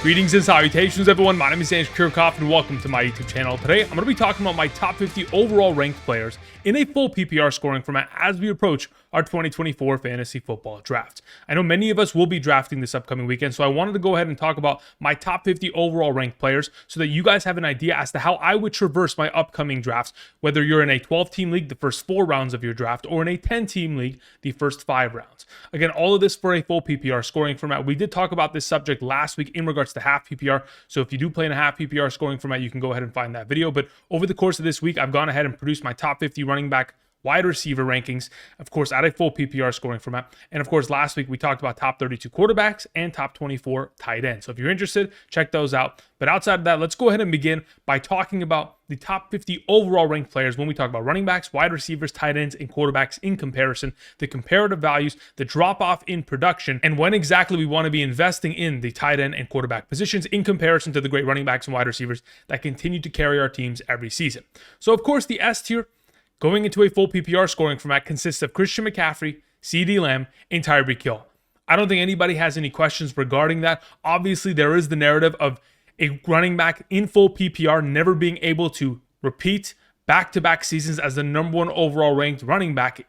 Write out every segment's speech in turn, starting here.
Greetings and salutations, everyone. My name is Kiorkof, and welcome to my YouTube channel. Today, I'm going to be talking about my top 50 overall ranked players in a full PPR scoring format as we approach our 2024 fantasy football draft. I know many of us will be drafting this upcoming weekend, so I wanted to go ahead and talk about my top 50 overall ranked players so that you guys have an idea as to how I would traverse my upcoming drafts, whether you're in a 12-team league, the first 4 rounds of your draft, or in a 10-team league, the first 5 rounds. Again, all of this for a full PPR scoring format. We did talk about this subject last week in regards to half PPR, so if you do play in a half PPR scoring format, you can go ahead and find that video. But over the course of this week, I've gone ahead and produced my top 50 running back wide receiver rankings, of course, at a full PPR scoring format. And of course, last week we talked about top 32 quarterbacks and top 24 tight ends. So if you're interested, check those out. But outside of that, let's go ahead and begin by talking about the top 50 overall ranked players when we talk about running backs, wide receivers, tight ends, and quarterbacks in comparison, the comparative values, the drop-off in production, and when exactly we want to be investing in the tight end and quarterback positions in comparison to the great running backs and wide receivers that continue to carry our teams every season. So of course, the S tier going into a full PPR scoring format consists of Christian McCaffrey, CeeDee Lamb, and Tyreek Hill. I don't think anybody has any questions regarding that. Obviously, there is the narrative of a running back in full PPR never being able to repeat back-to-back seasons as the number 1 overall ranked running back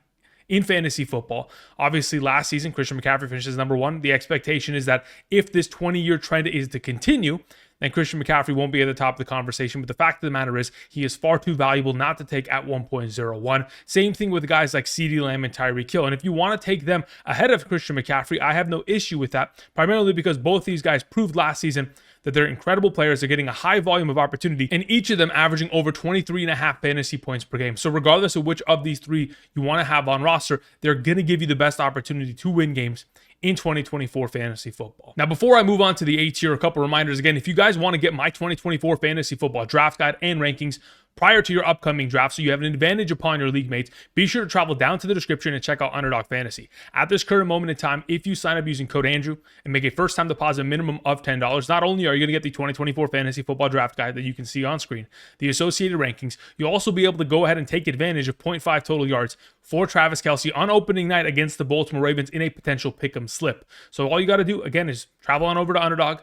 in fantasy football. Obviously, last season, Christian McCaffrey finishes number 1. The expectation is that if this 20-year trend is to continue, then Christian McCaffrey won't be at the top of the conversation. But the fact of the matter is, he is far too valuable not to take at 1.01. Same thing with guys like CeeDee Lamb and Tyreek Hill. And if you want to take them ahead of Christian McCaffrey, I have no issue with that, primarily because both these guys proved last season that they're incredible players. They're getting a high volume of opportunity, and each of them averaging over 23.5 fantasy points per game. So regardless of which of these 3 you want to have on roster, they're going to give you the best opportunity to win games in 2024 fantasy football. Now, before I move on to the A tier, a couple reminders again. If you guys want to get my 2024 fantasy football draft guide and rankings prior to your upcoming draft, so you have an advantage upon your league mates, be sure to travel down to the description and check out Underdog Fantasy. At this current moment in time, if you sign up using code Andrew and make a first-time deposit minimum of $10, not only are you going to get the 2024 fantasy football draft guide that you can see on screen, the associated rankings, you'll also be able to go ahead and take advantage of 0.5 total yards for Travis Kelce on opening night against the Baltimore Ravens in a potential pick'em slip. So all you got to do, again, is travel on over to Underdog,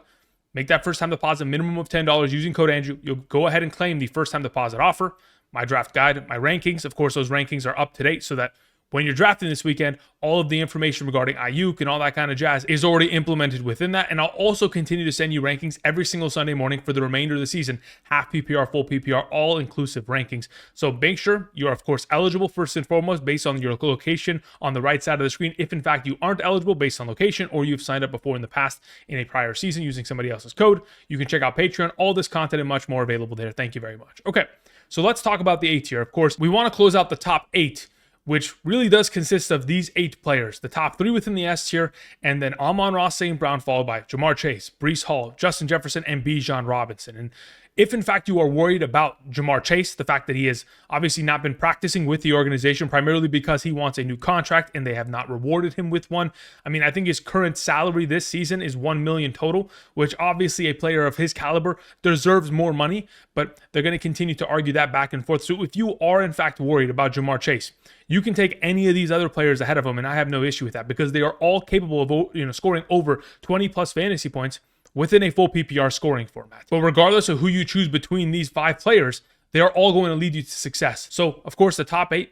make that first-time deposit minimum of $10 using code Andrew. You'll go ahead and claim the first-time deposit offer, my draft guide, my rankings. Of course, those rankings are up to date so that when you're drafting this weekend, all of the information regarding Ayuk and all that kind of jazz is already implemented within that. And I'll also continue to send you rankings every single Sunday morning for the remainder of the season, half PPR, full PPR, all-inclusive rankings. So make sure you're, of course, eligible first and foremost based on your location on the right side of the screen. If, in fact, you aren't eligible based on location or you've signed up before in the past in a prior season using somebody else's code, you can check out Patreon. All this content and much more available there. Thank you very much. Okay, so let's talk about the A tier. Of course, we want to close out the top 8, which really does consist of these 8 players, the top 3 within the S tier, and then Amon-Ra St. Brown, followed by Jamar Chase, Breece Hall, Justin Jefferson, and Bijan Robinson. And if, in fact, you are worried about Jamar Chase, the fact that he has obviously not been practicing with the organization, primarily because he wants a new contract and they have not rewarded him with one. I mean, I think his current salary this season is $1 million total, which obviously a player of his caliber deserves more money, but they're going to continue to argue that back and forth. So if you are, in fact, worried about Jamar Chase, you can take any of these other players ahead of him, and I have no issue with that because they are all capable of scoring over 20-plus fantasy points within a full PPR scoring format. But regardless of who you choose between these 5 players, they are all going to lead you to success. So, of course, the top 8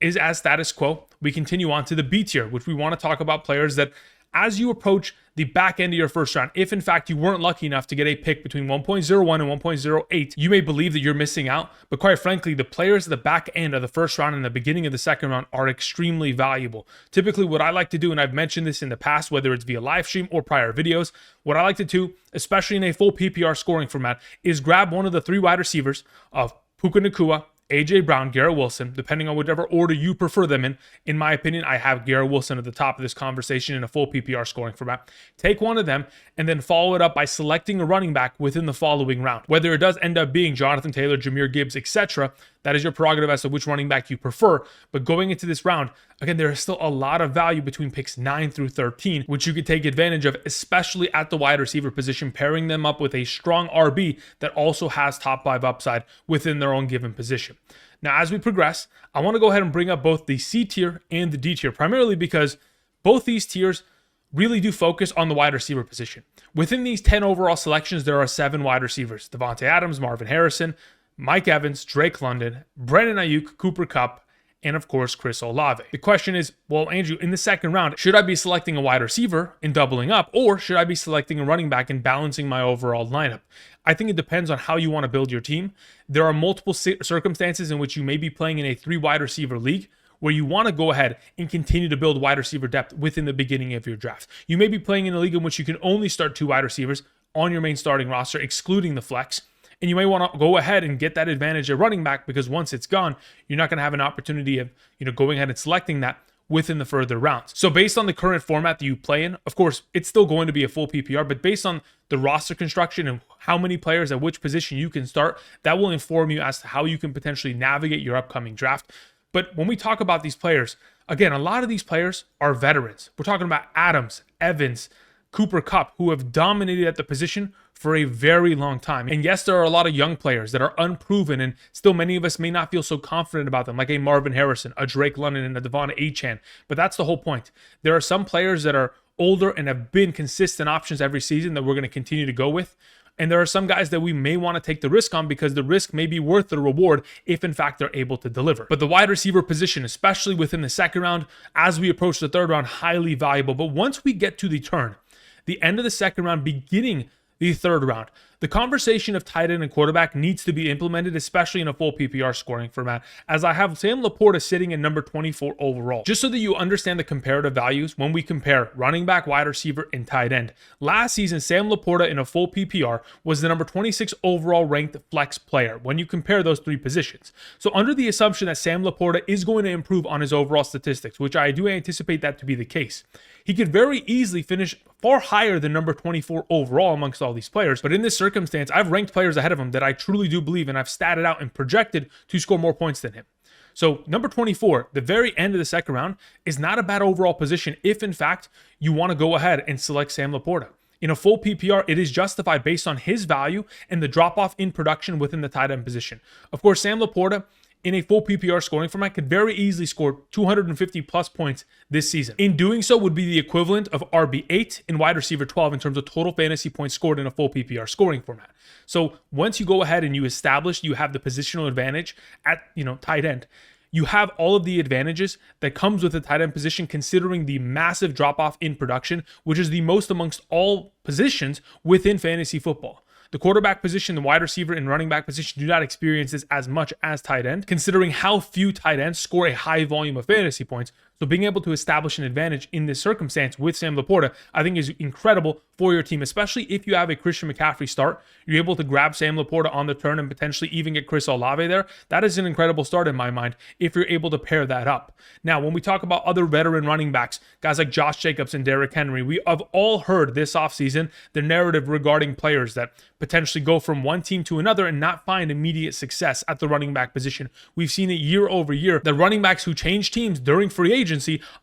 is as status quo. We continue on to the B tier, which we want to talk about players that, as you approach the back end of your first round, if in fact you weren't lucky enough to get a pick between 1.01 and 1.08, you may believe that you're missing out. But quite frankly, the players at the back end of the first round and the beginning of the second round are extremely valuable. Typically, what I like to do, and I've mentioned this in the past, whether it's via live stream or prior videos, what I like to do, especially in a full PPR scoring format, is grab one of the 3 wide receivers of Puka Nacua, A.J. Brown, Garrett Wilson, depending on whichever order you prefer them in. In my opinion, I have Garrett Wilson at the top of this conversation in a full PPR scoring format. Take one of them and then follow it up by selecting a running back within the following round. Whether it does end up being Jonathan Taylor, Jahmyr Gibbs, etc., that is your prerogative as to which running back you prefer. But going into this round, again, there is still a lot of value between picks 9 through 13, which you could take advantage of, especially at the wide receiver position, pairing them up with a strong RB that also has top 5 upside within their own given position. Now, as we progress, I want to go ahead and bring up both the C tier and the D tier, primarily because both these tiers really do focus on the wide receiver position. Within these 10 overall selections, there are 7 wide receivers: Devontae Adams, Marvin Harrison, Mike Evans, Drake London, Brandon Ayuk, Cooper Kupp, and of course, Chris Olave. The question is, well, Andrew, in the second round, should I be selecting a wide receiver and doubling up, or should I be selecting a running back and balancing my overall lineup? I think it depends on how you want to build your team. There are multiple circumstances in which you may be playing in a 3 wide receiver league where you want to go ahead and continue to build wide receiver depth within the beginning of your draft. You may be playing in a league in which you can only start 2 wide receivers on your main starting roster, excluding the flex. And you may want to go ahead and get that advantage at running back, because once it's gone, you're not going to have an opportunity of, going ahead and selecting that within the further rounds. So based on the current format that you play in, of course, it's still going to be a full PPR, but based on the roster construction and how many players at which position you can start, that will inform you as to how you can potentially navigate your upcoming draft. But when we talk about these players, again, a lot of these players are veterans. We're talking about Adams, Evans, Cooper Kupp, who have dominated at the position for a very long time. And yes, there are a lot of young players that are unproven, and still many of us may not feel so confident about them, like a Marvin Harrison, a Drake London, and a Devon Achane. But that's the whole point. There are some players that are older and have been consistent options every season that we're going to continue to go with. And there are some guys that we may want to take the risk on, because the risk may be worth the reward if in fact they're able to deliver. But the wide receiver position, especially within the second round, as we approach the third round, highly valuable. But once we get to the end of the second round, beginning the third round, the conversation of tight end and quarterback needs to be implemented, especially in a full PPR scoring format, as I have Sam Laporta sitting at number 24 overall. Just so that you understand the comparative values when we compare running back, wide receiver, and tight end. Last season, Sam Laporta in a full PPR was the number 26 overall ranked flex player when you compare those 3 positions. So under the assumption that Sam Laporta is going to improve on his overall statistics, which I do anticipate that to be the case, he could very easily finish far higher than number 24 overall amongst all these players. But in this circumstance, I've ranked players ahead of him that I truly do believe and I've statted out and projected to score more points than him. So number 24, the very end of the second round, is not a bad overall position if in fact you want to go ahead and select Sam Laporta. In a full PPR, it is justified based on his value and the drop-off in production within the tight end position. Of course, Sam Laporta, in a full PPR scoring format, could very easily score 250 plus points this season. In doing so would be the equivalent of RB8 and wide receiver 12 in terms of total fantasy points scored in a full PPR scoring format. So once you go ahead and you establish you have the positional advantage at tight end, you have all of the advantages that comes with the tight end position, considering the massive drop-off in production, which is the most amongst all positions within fantasy football. The quarterback position, the wide receiver, and running back position do not experience this as much as tight end, considering how few tight ends score a high volume of fantasy points. So being able to establish an advantage in this circumstance with Sam Laporta, I think is incredible for your team, especially if you have a Christian McCaffrey start. You're able to grab Sam Laporta on the turn and potentially even get Chris Olave there. That is an incredible start in my mind if you're able to pair that up. Now, when we talk about other veteran running backs, guys like Josh Jacobs and Derrick Henry, we have all heard this offseason the narrative regarding players that potentially go from one team to another and not find immediate success at the running back position. We've seen it year over year. The running backs who change teams during free agency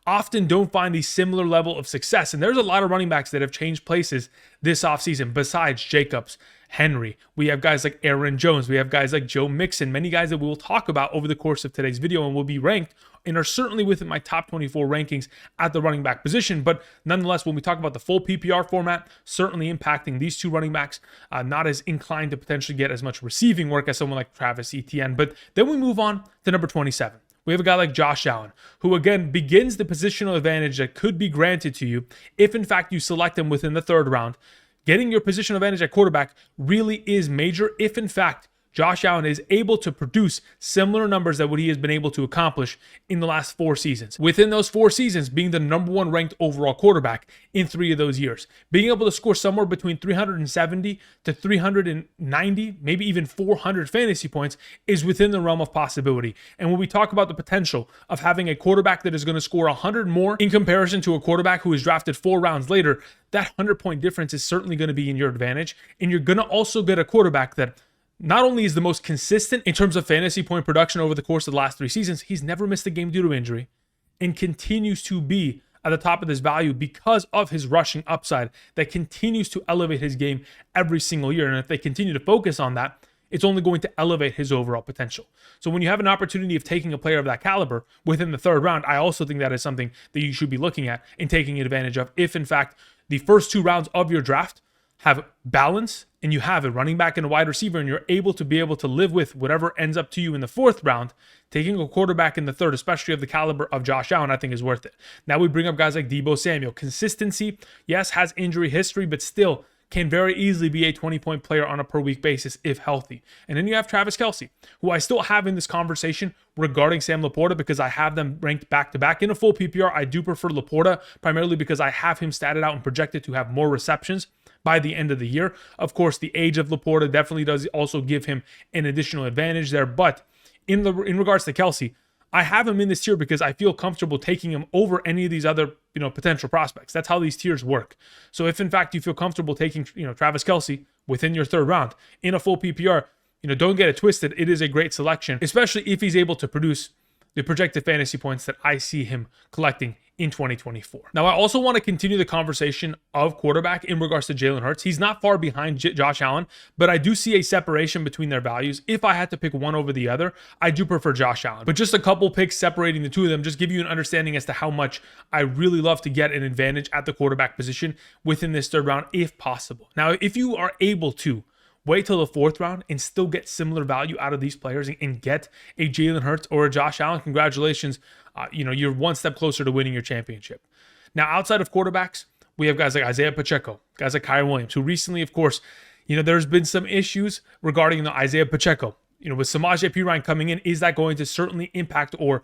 often don't find a similar level of success. And there's a lot of running backs that have changed places this offseason besides Jacobs, Henry. We have guys like Aaron Jones. We have guys like Joe Mixon. Many guys that we will talk about over the course of today's video and will be ranked and are certainly within my top 24 rankings at the running back position. But nonetheless, when we talk about the full PPR format, certainly impacting these 2 running backs, not as inclined to potentially get as much receiving work as someone like Travis Etienne. But then we move on to number 27. We have a guy like Josh Allen, who again begins the positional advantage that could be granted to you if in fact you select him within the third round. Getting your positional advantage at quarterback really is major if in fact Josh Allen is able to produce similar numbers that what he has been able to accomplish in the last 4 seasons. Within those 4 seasons, being the number 1 ranked overall quarterback in 3 of those years. Being able to score somewhere between 370 to 390, maybe even 400 fantasy points is within the realm of possibility. And when we talk about the potential of having a quarterback that is going to score 100 more in comparison to a quarterback who is drafted 4 rounds later, that 100-point difference is certainly going to be in your advantage. And you're going to also get a quarterback that not only is the most consistent in terms of fantasy point production over the course of the last 3 seasons, he's never missed a game due to injury and continues to be at the top of this value because of his rushing upside that continues to elevate his game every single year. And if they continue to focus on that, it's only going to elevate his overall potential. So when you have an opportunity of taking a player of that caliber within the third round, I also think that is something that you should be looking at and taking advantage of if, in fact, the first 2 rounds of your draft have balance and you have a running back and a wide receiver and you're able to live with whatever ends up to you in the 4th round. Taking a quarterback in the 3rd, especially of the caliber of Josh Allen, I think is worth it. Now we bring up guys like Deebo Samuel. Consistency, yes, has injury history, but still can very easily be a 20-point player on a per-week basis if healthy. And then you have Travis Kelce, who I still have in this conversation regarding Sam Laporta because I have them ranked back-to-back. In a full PPR, I do prefer Laporta, primarily because I have him statted out and projected to have more receptions by the end of the year. Of course, the age of Laporta definitely does also give him an additional advantage there. But in regards to Kelce, I have him in this tier because I feel comfortable taking him over any of these other, potential prospects. That's how these tiers work. So if in fact you feel comfortable taking, Travis Kelce within your 3rd round in a full PPR, don't get it twisted. It is a great selection, especially if he's able to produce the projected fantasy points that I see him collecting in 2024. Now, I also want to continue the conversation of quarterback in regards to Jalen Hurts. He's not far behind Josh Allen, but I do see a separation between their values. If I had to pick one over the other, I do prefer Josh Allen. But just a couple picks separating the two of them just give you an understanding as to how much I really love to get an advantage at the quarterback position within this 3rd round, if possible. Now, if you are able to wait till the 4th round and still get similar value out of these players and get a Jalen Hurts or a Josh Allen, congratulations. You're one step closer to winning your championship. Now, outside of quarterbacks, we have guys like Isaiah Pacheco, guys like Kyren Williams, who recently, of course, there's been some issues regarding Isaiah Pacheco. With Samaje Perine coming in, is that going to certainly impact or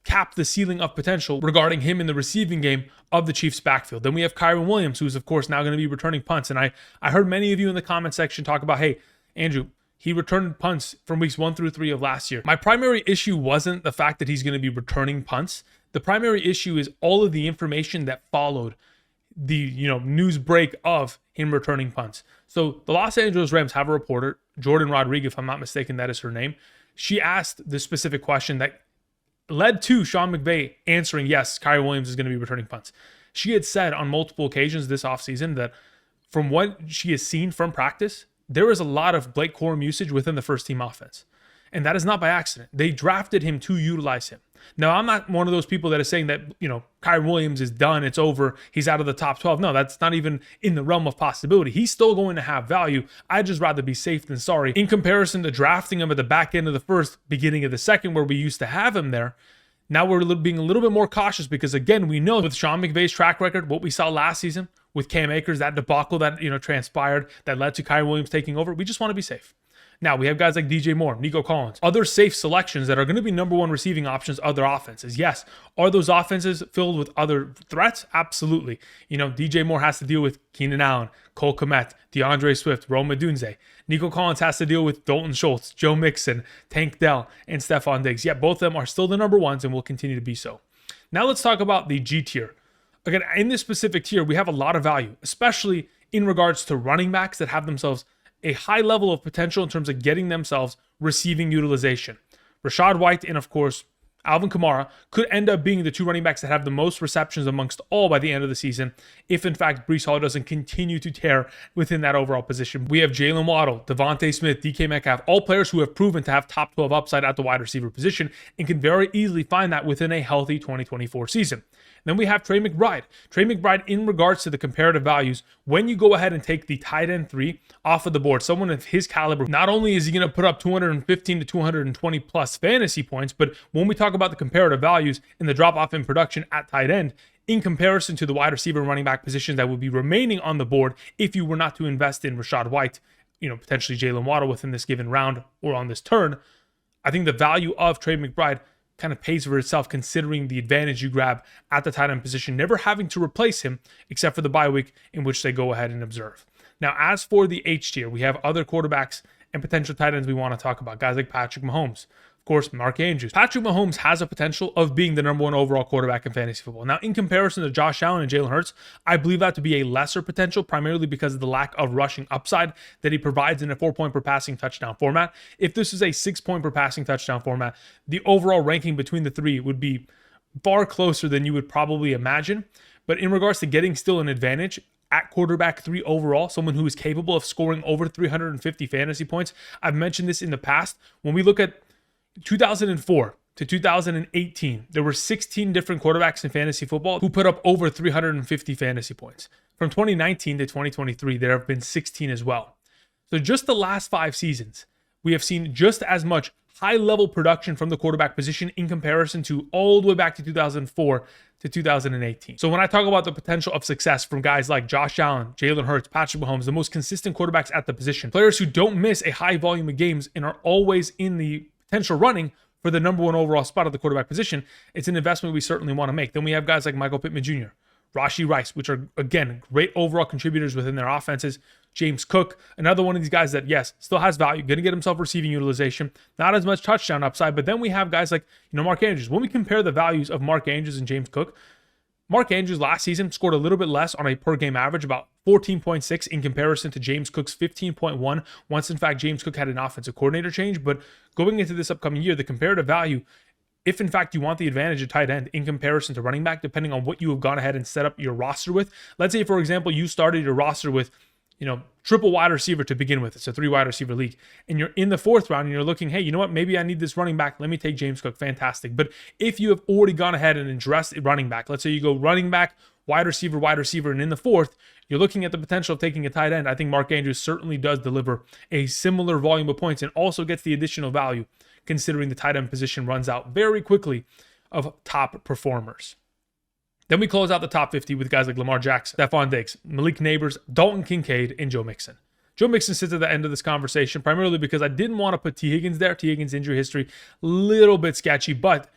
cap the ceiling of potential regarding him in the receiving game of the Chiefs backfield? Then we have Kyren Williams, who's of course now going to be returning punts. And I heard many of you in the comment section talk about, hey, Andrew, he returned punts from weeks 1 through 3 of last year. My primary issue wasn't the fact that he's going to be returning punts. The primary issue is all of the information that followed the news break of him returning punts. So the Los Angeles Rams have a reporter, Jordan Rodriguez, if I'm not mistaken, that is her name. She asked the specific question that led to Sean McVay answering, yes, Kyren Williams is going to be returning punts. She had said on multiple occasions this offseason that from what she has seen from practice, there is a lot of Blake Corum usage within the first team offense. And that is not by accident. They drafted him to utilize him. Now, I'm not one of those people that is saying that, Kyren Williams is done, it's over, he's out of the top 12. No, that's not even in the realm of possibility. He's still going to have value. I'd just rather be safe than sorry. In comparison to drafting him at the back end of the 1st, beginning of the 2nd, where we used to have him there, now we're being a little bit more cautious because, again, we know with Sean McVay's track record, what we saw last season with Cam Akers, that debacle that, transpired that led to Kyren Williams taking over, we just want to be safe. Now, we have guys like DJ Moore, Nico Collins, other safe selections that are going to be number 1 receiving options of their offenses. Yes. Are those offenses filled with other threats? Absolutely. DJ Moore has to deal with Keenan Allen, Cole Kmet, DeAndre Swift, Rome Odunze. Nico Collins has to deal with Dalton Schultz, Joe Mixon, Tank Dell, and Stephon Diggs. Yet both of them are still the number 1s and will continue to be so. Now let's talk about the G tier. Again, in this specific tier, we have a lot of value, especially in regards to running backs that have themselves a high level of potential in terms of getting themselves receiving utilization. Rachaad White and, of course, Alvin Kamara could end up being the 2 running backs that have the most receptions amongst all by the end of the season if, in fact, Breece Hall doesn't continue to tear within that overall position. We have Jalen Waddle, Devontae Smith, DK Metcalf, all players who have proven to have top 12 upside at the wide receiver position and can very easily find that within a healthy 2024 season. Then we have Trey McBride. Trey McBride, in regards to the comparative values, when you go ahead and take the tight end 3 off of the board, someone of his caliber, not only is he going to put up 215 to 220 plus fantasy points, but when we talk about the comparative values and the drop off in production at tight end, in comparison to the wide receiver and running back positions that would be remaining on the board if you were not to invest in Rachaad White, potentially Jalen Waddle within this given round or on this turn, I think the value of Trey McBride kind of pays for itself considering the advantage you grab at the tight end position, never having to replace him except for the bye week in which they go ahead and observe. Now, as for the H tier, we have other quarterbacks and potential tight ends we want to talk about. Guys like Patrick Mahomes, of course, Mark Andrews. Patrick Mahomes has a potential of being the number 1 overall quarterback in fantasy football. Now, in comparison to Josh Allen and Jalen Hurts, I believe that to be a lesser potential, primarily because of the lack of rushing upside that he provides in a 4-point per passing touchdown format. If this is a 6-point per passing touchdown format, the overall ranking between the 3 would be far closer than you would probably imagine. But in regards to getting still an advantage, at quarterback 3 overall, someone who is capable of scoring over 350 fantasy points. I've mentioned this in the past. When we look at 2004 to 2018, there were 16 different quarterbacks in fantasy football who put up over 350 fantasy points. From 2019 to 2023, there have been 16 as well. So just the last 5 seasons, we have seen just as much high-level production from the quarterback position in comparison to all the way back to 2004 to 2018. So when I talk about the potential of success from guys like Josh Allen, Jalen Hurts, Patrick Mahomes, the most consistent quarterbacks at the position, players who don't miss a high volume of games and are always in the potential running for the number 1 overall spot at the quarterback position, it's an investment we certainly want to make. Then we have guys like Michael Pittman Jr., Rashee Rice, which are, again, great overall contributors within their offenses. James Cook, another one of these guys that, yes, still has value, going to get himself receiving utilization, not as much touchdown upside. But then we have guys like, Mark Andrews. When we compare the values of Mark Andrews and James Cook, Mark Andrews last season scored a little bit less on a per-game average, about 14.6 in comparison to James Cook's 15.1, once, in fact, James Cook had an offensive coordinator change. But going into this upcoming year, the comparative value, if in fact you want the advantage of tight end in comparison to running back, depending on what you have gone ahead and set up your roster with. Let's say, for example, you started your roster with, triple wide receiver to begin with. It's a 3 wide receiver league. And you're in the 4th round and you're looking, hey, you know what? Maybe I need this running back. Let me take James Cook. Fantastic. But if you have already gone ahead and addressed running back, let's say you go running back, wide receiver, and in the 4th, you're looking at the potential of taking a tight end. I think Mark Andrews certainly does deliver a similar volume of points and also gets the additional value, considering the tight end position runs out very quickly of top performers. Then we close out the top 50 with guys like Lamar Jackson, Stephon Diggs, Malik Nabers, Dalton Kincaid, and Joe Mixon. Joe Mixon sits at the end of this conversation primarily because I didn't want to put T. Higgins there. T. Higgins' injury history, little bit sketchy. But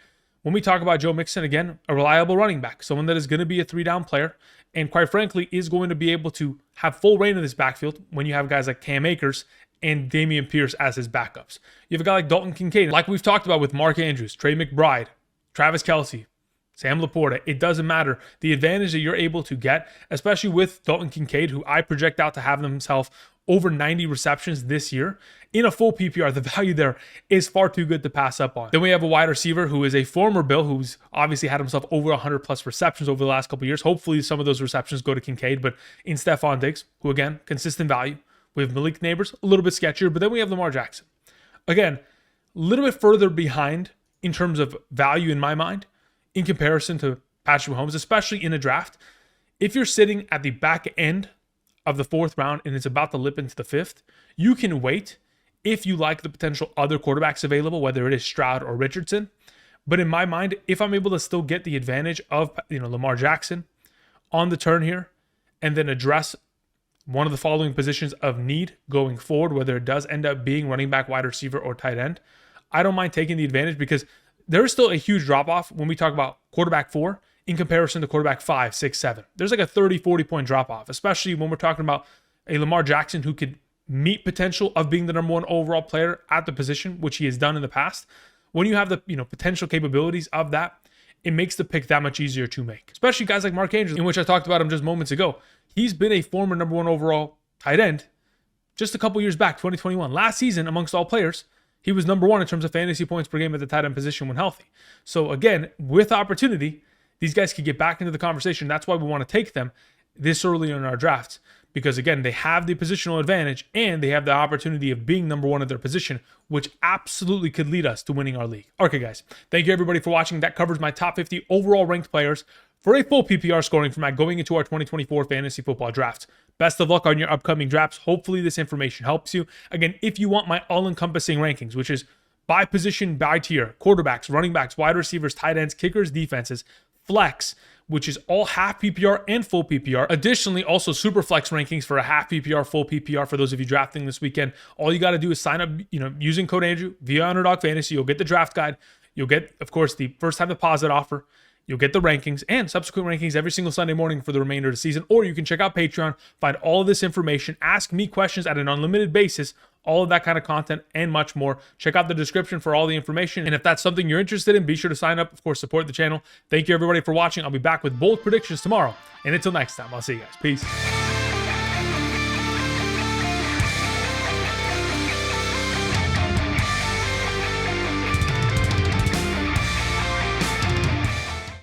when we talk about Joe Mixon, again, a reliable running back, someone that is going to be a 3-down player, and quite frankly, is going to be able to have full reign in this backfield when you have guys like Cam Akers and Dameon Pierce as his backups. You have a guy like Dalton Kincaid, like we've talked about with Mark Andrews, Trey McBride, Travis Kelce, Sam Laporta. It doesn't matter. The advantage that you're able to get, especially with Dalton Kincaid, who I project out to have himself over 90 receptions this year in a full PPR, the value there is far too good to pass up on. Then we have a wide receiver who is a former Bill, who's obviously had himself over 100 plus receptions over the last couple of years. Hopefully some of those receptions go to Kincaid, but in Stephon Diggs, who again, consistent value. We have Malik Nabers, a little bit sketchier, but then we have Lamar Jackson. Again, a little bit further behind in terms of value in my mind in comparison to Patrick Mahomes, especially in a draft. If you're sitting at the back end of the 4th round and it's about to lip into the 5th, you can wait if you like the potential other quarterbacks available, whether it is Stroud or Richardson. But in my mind, if I'm able to still get the advantage of Lamar Jackson on the turn here and then address one of the following positions of need going forward, whether it does end up being running back, wide receiver, or tight end, I don't mind taking the advantage because there is still a huge drop-off when we talk about quarterback 4 in comparison to quarterback 5, 6, 7. There's like a 30, 40-point drop-off, especially when we're talking about a Lamar Jackson who could meet potential of being the number 1 overall player at the position, which he has done in the past. When you have the potential capabilities of that, it makes the pick that much easier to make. Especially guys like Mark Andrews, in which I talked about him just moments ago. He's been a former number 1 overall tight end just a couple years back, 2021. Last season, amongst all players, he was number 1 in terms of fantasy points per game at the tight end position when healthy. So again, with opportunity, these guys could get back into the conversation. That's why we want to take them this early in our drafts. Because again, they have the positional advantage and they have the opportunity of being number 1 at their position, which absolutely could lead us to winning our league. Okay, guys, thank you everybody for watching. That covers my top 50 overall ranked players for a full PPR scoring format going into our 2024 fantasy football drafts. Best of luck on your upcoming drafts. Hopefully this information helps you. Again, if you want my all-encompassing rankings, which is by position, by tier, quarterbacks, running backs, wide receivers, tight ends, kickers, defenses, flex, which is all half PPR and full PPR. Additionally, also super flex rankings for a half PPR, full PPR for those of you drafting this weekend. All you got to do is sign up, using code Andrew via Underdog Fantasy. You'll get the draft guide. You'll get, of course, the first time deposit offer. You'll get the rankings and subsequent rankings every single Sunday morning for the remainder of the season. Or you can check out Patreon, find all of this information, ask me questions at an unlimited basis, all of that kind of content and much more. Check out the description for all the information. And if that's something you're interested in, be sure to sign up. Of course, support the channel. Thank you everybody for watching. I'll be back with bold predictions tomorrow. And until next time, I'll see you guys. Peace.